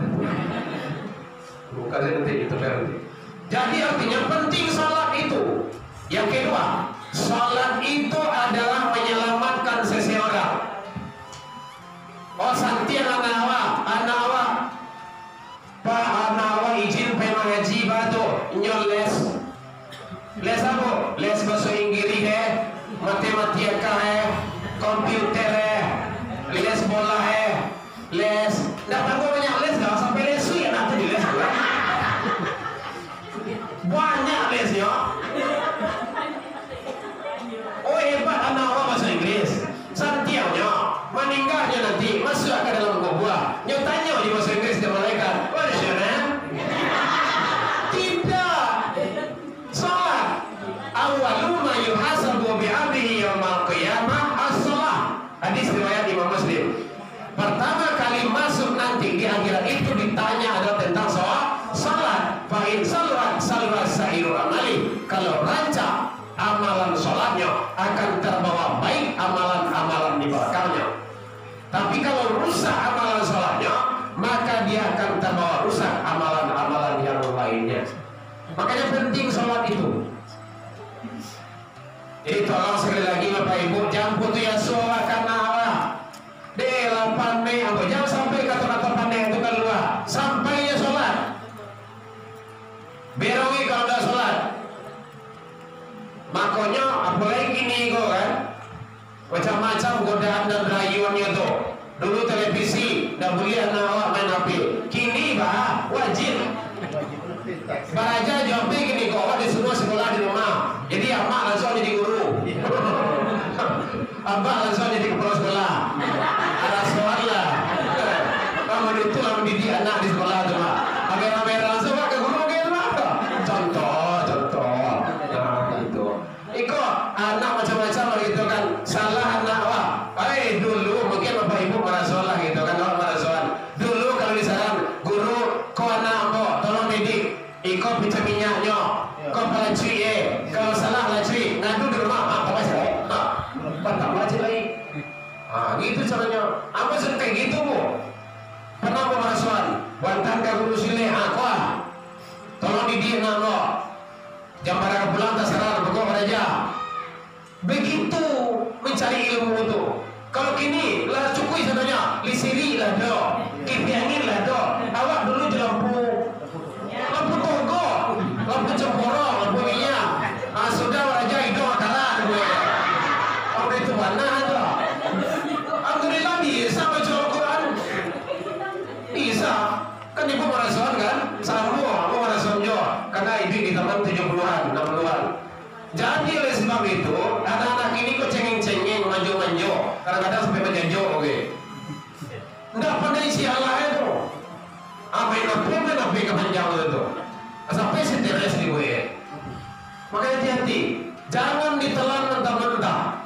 Bukan nanti YouTube nanti. Jadi artinya penting salat itu. Yang kedua, salat itu adalah menyelamatkan seseorang. Oh santian anak awak Pak anak awak izin pengen mengaji batu nyol les apa? Les bahasa Inggris matematika komputer les bola les dapat banyak les dah sampai les ya nanti di les banyak lesnya. Oh hebat anak awak bahasa Inggris santiannya meninggalnya nanti masuk ke dalam gua. Nyatanya di bahasa Inggris dia malaikat. What is your name? Tidak. Salat. Awwalu ma yuhasabu bi'abdihi yaumil qiyamah as-salah. Hadis riwayat Imam Muslim. Pertama kali masuk nanti di akhirat itu ditanya adalah tentang salat. Fa in salat sa'iru amali. Kalau rancak amalan salatnya akan terbawa baik amalan-amalan di belakangnya. Tapi kalau rusak amalan salatnya, maka dia akan terbawa rusak amalan-amalan yang lainnya. Makanya penting salat itu. Jadi tolong sekali lagi Bapak Ibu, jangan putus asa karena Allah. De 8 Mei, jangan sampai kata-kata pandai itu keluar. Sampainya salat. Berongi kalau tidak salat. Makanya apalagi gini kok kan. Macam-macam godaan dan rayuannya tuh. Dulu televisi, dah boleh anak awak main HP. Kini wajib. Baraja jawabnya gini kok, awak disuruh sekolah di rumah. Jadi amak langsung jadi guru. Abah langsung jadi kepala sekolah. Ada soal lah. Kamu itu lah mendidik anak di sekolah tu mak. Kamera langsung ke guru ke rumah. Contoh. Nah itu. Iko anak macam-macam gitu kan. Salah anak awak. Dulu mungkin Bapak Ibu marah salah gitu kan, awak marah salah. Dulu kalau disaran guru, kau anak mbok tolong didik. Iko pinjam minyaknya. Kau pelacui kalau salah pelacui ngadu di rumah. Apa sih? Tak pelacui lagi. Gitu caranya. Apa sih kayak gitu bu? Pernah marah salah. Wantan ke guru sini. isi Allah itu. Apa yang nabi kepanjangan itu? Sampai seteres di gue. Makanya hati-hati, jangan ditelan mentah-mentah.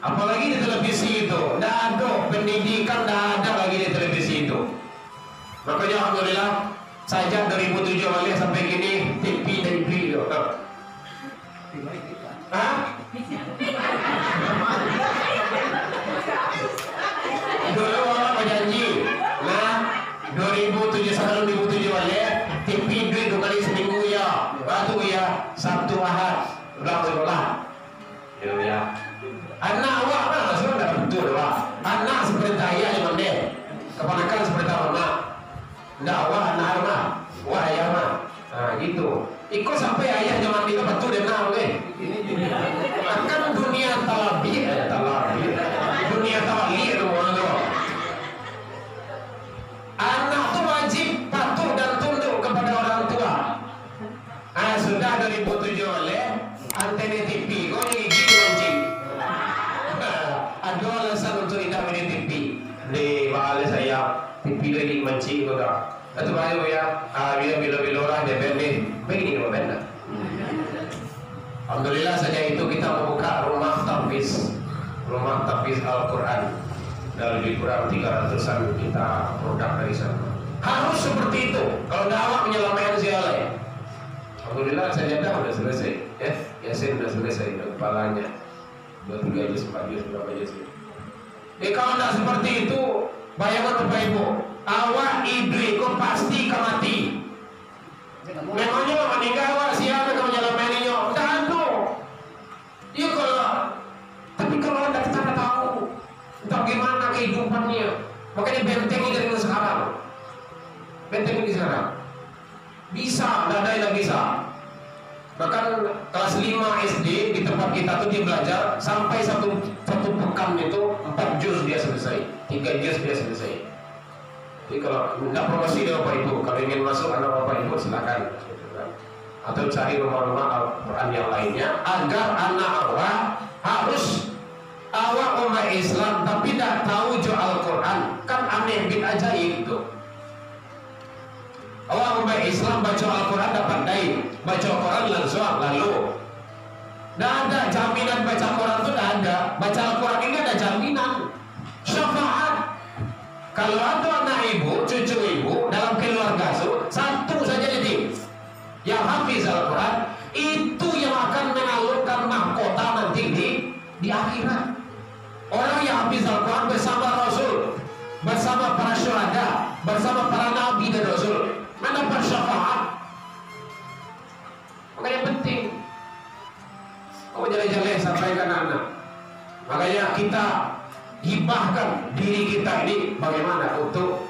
Apalagi di televisi itu, tidak ada pendidikan, tidak ada lagi di televisi itu. Makanya alhamdulillah, sejak 2007 balik sampai kini TV dan video. Hah? Dulu orang berjanji, nah 2007 sebelum 2007 balik, TV duit 2 kali seminggu ya, waktu ya Sabtu Ahad, ulang sekolah. Ya. Anak awak mana sudah tidak betul awak. Anak seperti ayah yang mandek, keponakan seperti mama. Tidak awak anak rumah, wah ayah mah. Nah gitu. Ikut sampai ayahnya mandi ke betul dia tahu kan? Kan dunia talabi, dunia tawali itu orang tu. Anak tu wajib patuh dan tunduk kepada orang tua. Sudah 2007 oleh antena TV, kau yang gigi mancing. Ada alasan untuk tidak main TV. Ni bahaya saya TV lagi mancing tu dah. Atau bahaya ya, bila orang dia berdeh, begini dua benda. Alhamdulillah saja itu kita membuka rumah tahfiz Al-Quran. Dan lebih kurang 300-an kita produk dari sana. Harus seperti itu. Kalau dakwah menyelamatkan siapa? Alhamdulillah sajadah sudah selesai. Yasin sudah selesai kepalanya. 2-3 juz, 4 juz, berapa juz. Kalau tidak seperti itu, bayangkan Bapak Ibu, awak iblis kau pasti akan mati. Memangnya meninggal awak siapa yang menyelamatkannya? Tidak ada. Ya tapi kalau anda kita tahu entah gimana kehidupannya, makanya bentengi dari sekarang. Bentengi sekarang. Bisa, tidak ada yang bisa. Bahkan kelas 5 SD di tempat kita tuh dia belajar sampai satu pekan itu 4 juz dia selesai, 3 juz dia selesai. Jadi kalau tidak promosi dia Bapak Ibu, kalau ingin masuk anak Bapak Ibu silakan. Atau cari rumah-rumah Al-Quran yang lainnya agar anak awak harus awak umat Islam tapi tidak tahu jo Al-Quran, kan aneh bin ajaib itu. Awak umat Islam baca Al-Quran dapat pandai, baca Al-Quran langsung lalu. Tidak ada jaminan baca Al-Quran itu, tidak ada. Baca Al-Quran ini ada jaminan syafaat. Kalau ada anak ibu, cucu ibu dalam keluarga satu saja jadi yang hafiz Al-Quran, itu yang akan mengalurkan mahkota nanti di akhirat. Orang yang hafiz Al-Quran bersama Rasul, bersama para syuhada, bersama para nabi dan Rasul, mendapat syafaat. Makanya penting kau jalan-jalan sampaikan anak. Makanya kita hibahkan diri kita ini bagaimana untuk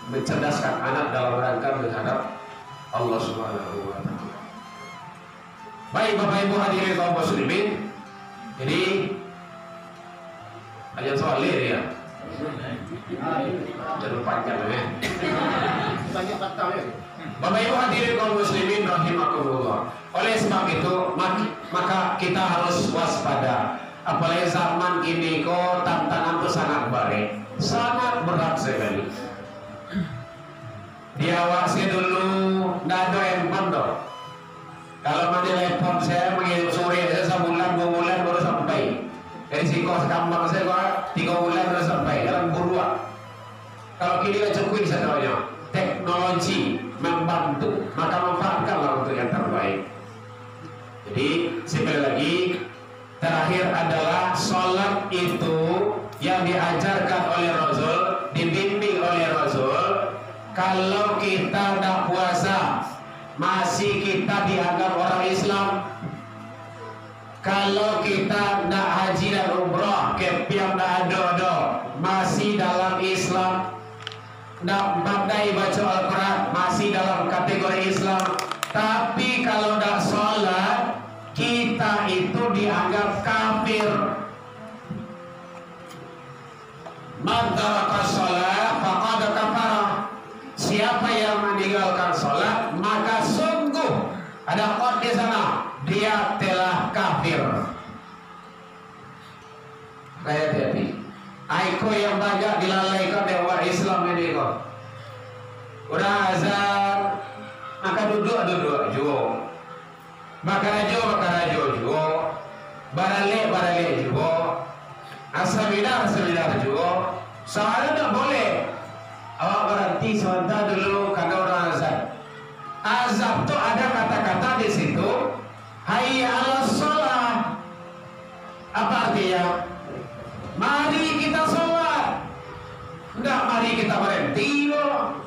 mencerdaskan anak dalam rangka menghadap Allah Subhanahu wa Ta'ala. Baik Bapak Ibu hadirin kaum muslimin, jadi ada soal ya. Jangan panjang ya. Banyak batal ya. Bapak Ibu hadirin kaum muslimin rahimakumullah. Oleh sebab itu maka kita harus waspada. Apalagi zaman ini kok tantangan itu sangat baik, sangat berat sekali. Di awal saya dulu tidak ada handphone dong. Kalau mandi telepon saya mengirim sore saya sebulan 2 bulan baru sampai. Dari Singkos Kambang saya kok 3 bulan baru sampai dalam buruan. Kalau kini kan cukup sebenarnya teknologi membantu, maka manfaatkanlah untuk yang terbaik. Jadi sekali lagi terakhir adalah sholat itu yang diajarkan oleh Rasul, dibimbing oleh Rasul. Kalau kita tidak puasa, masih kita dianggap orang Islam. Kalau kita tidak haji dan umrah, kepiang tidak ada, masih dalam Islam. Tidak pandai baca Al-Quran, masih dalam kategori Islam. Tapi kalau tidak sholat, kita itu dianggap kafir. Man taraka shalah faqad kafara. Siapa yang meninggalkan sholat, maka sungguh ada qad di sana, dia telah kafir. Hati-hati. Eko yang banyak dilalaikan dewa Islam ini kok. Udah azan, maka duduk juga. Bakarajo juga. Barale juga. Asaminar juga. Soalnya tidak boleh. Awak berhenti sebentar dulu karena orang azan. Azan tuh ada kata-kata di situ. Hayya 'alas shalah. Apa artinya? Mari kita sholat. Enggak, mari kita berhenti loh.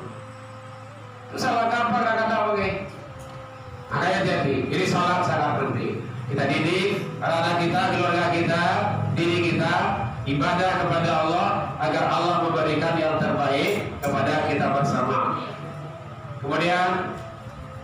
Salah kapan kata oke. Makanya jadi, ini sholat sangat penting. Kita didik anak kita, keluarga kita, diri kita, ibadah kepada Allah agar Allah memberikan yang terbaik kepada kita bersama. Kemudian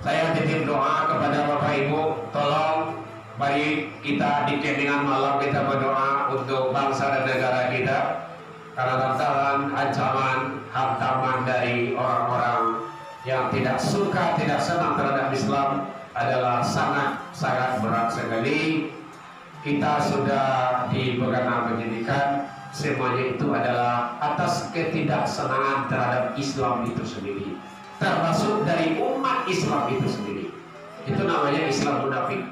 saya titip doa kepada Bapak Ibu, tolong mari kita di keningan malam kita berdoa untuk bangsa dan negara kita, karena tantangan, ancaman, hantaman dari orang-orang yang tidak suka, tidak senang terhadap Islam adalah sangat berat sekali. Kita sudah diberikan pendidikan, semuanya itu adalah atas ketidaksenangan terhadap Islam itu sendiri, termasuk dari umat Islam itu sendiri. Itu namanya Islam munafik.